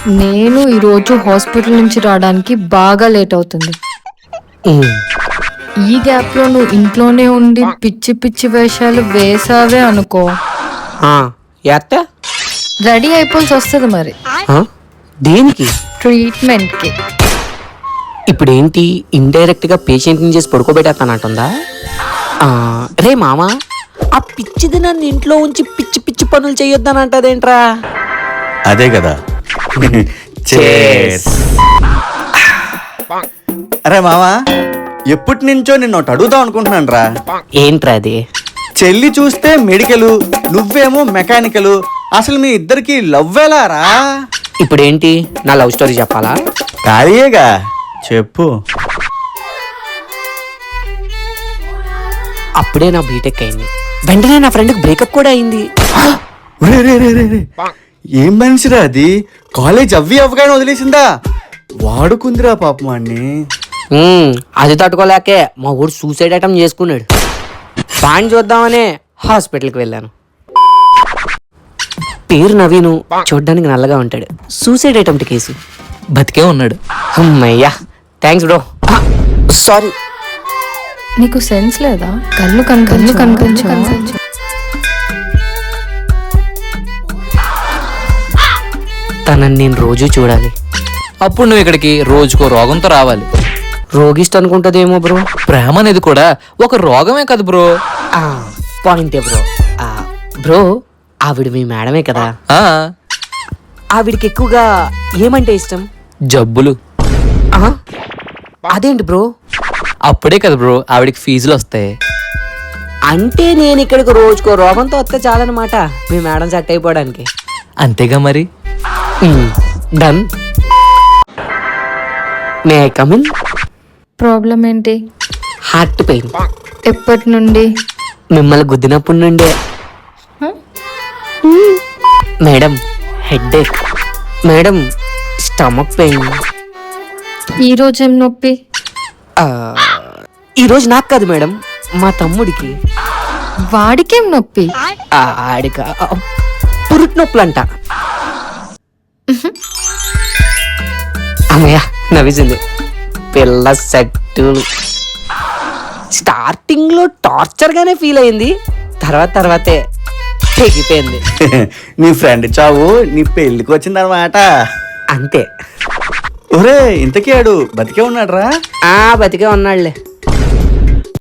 నేను ఈరోజు హాస్పిటల్ నుంచి రావడానికి బాగా లేట్ అవుతుంది. ఈ గ్యాప్ లో నువ్వు ఇంట్లోనే ఉండి పిచ్చి పిచ్చి వేషాలు వేసావే అనుకో, రెడీ అయిపోవాల్సి వస్తుంది. మరి దేనికి? ట్రీట్మెంట్ కి. ఇప్పుడు ఏంటి, ఇండైరెక్ట్ గా పేషెంట్ ని చేసి పడుకోబెట్టేస్తానంటుందా? రే మామా, ఆ పిచ్చిది నన్ను ఇంట్లో ఉంచి పిచ్చి పిచ్చి పనులు చేయొద్దనంటదేంట్రా? అదే కదా. అరే మామా, ఎప్పటి నుంచో నిన్ను ఒకటి అడుగుదాం అనుకుంటున్నాను రా. ఏంట్రా అది? చెల్లి చూస్తే మెడికల్, నువ్వేమో మెకానికల్, అసలు మీ ఇద్దరికి లవ్ ఎలా రా? ఇప్పుడు ఏంటి, నా లవ్ స్టోరీ చెప్పాలా? ఖాళీయేగా, చెప్పు. అప్పుడే నా బీటెక్ అయింది, వెంటనే నా ఫ్రెండ్కి బ్రేకప్ కూడా అయింది. రే రే రే రే రే, ఏం మనిషిరా అది? కాలేజ్ అవ్వగానే వదిలేసిందా? వాడుకుందిరా పాపం వాణ్ణి. అది తట్టుకోలేకే మా ఊరు సూసైడ్ అటెంప్ట్ చేసుకున్నాడు. పాయింట్ చూద్దామనే హాస్పిటల్కి వెళ్ళాను. పేరు నవీను, చూడ్డానికి నల్లగా ఉంటాడు. Suicide attempt case. బతికే ఉన్నాడు. అమ్మయ్యా, థ్యాంక్స్ బ్రో. సారీ. నీకు సెన్స్ లేదా? కళ్ళు కనిపించు. తనని నేను రోజు చూడాలి. అప్పుడు నువ్వు ఇక్కడికి రోజుకో రోగంతో రావాలి. రోగిస్ట్ అనుకుంటుందేమో బ్రో. ప్రేమ అనేది కూడా ఒక రోగమే కదా బ్రో. పాయింటే బ్రో. బ్రో, ఆవిడ మీ మేడమే కదా? ఆవిడికి ఎక్కువగా ఏమంటే ఇష్టం? జబ్బులు. అదేంటి బ్రో? అప్పుడే కదా బ్రో ఆవిడికి ఫీజులు వస్తాయి. అంటే నేను ఇక్కడికి రోజుకో రోగంతో వస్తే చాలన్నమాట మీ మేడం సెట్ అయిపోవడానికి. అంతేగా మరి. Done. May I come in? Problem ఏంటి? Heart pain. ఎప్పటి నుండి? మిమ్మల్ని గుద్దినప్పటి నుండే. Madam headache. Madam stomach pain. ఈ రోజు ఏం నొప్పి? ఈరోజు నాకు కాదు మేడం, మా తమ్ముడికి. వాడికేం నొప్పి? ఆడిక పురుట్ నొప్పులంట. అమ్మయ్య, నవ్విసింది పిల్ల సెట్టు. స్టార్టింగ్ లో టార్చర్ గానే ఫీల్ అయింది, తర్వాతే తెగిపోయింది. నీ ఫ్రెండ్ చావు నీ పెళ్లికి వచ్చిందన్నమాట. అంతే. ఒరే, ఇంతకీ ఆడు బతికే ఉన్నాడు రా? బతికే ఉన్నాడులే.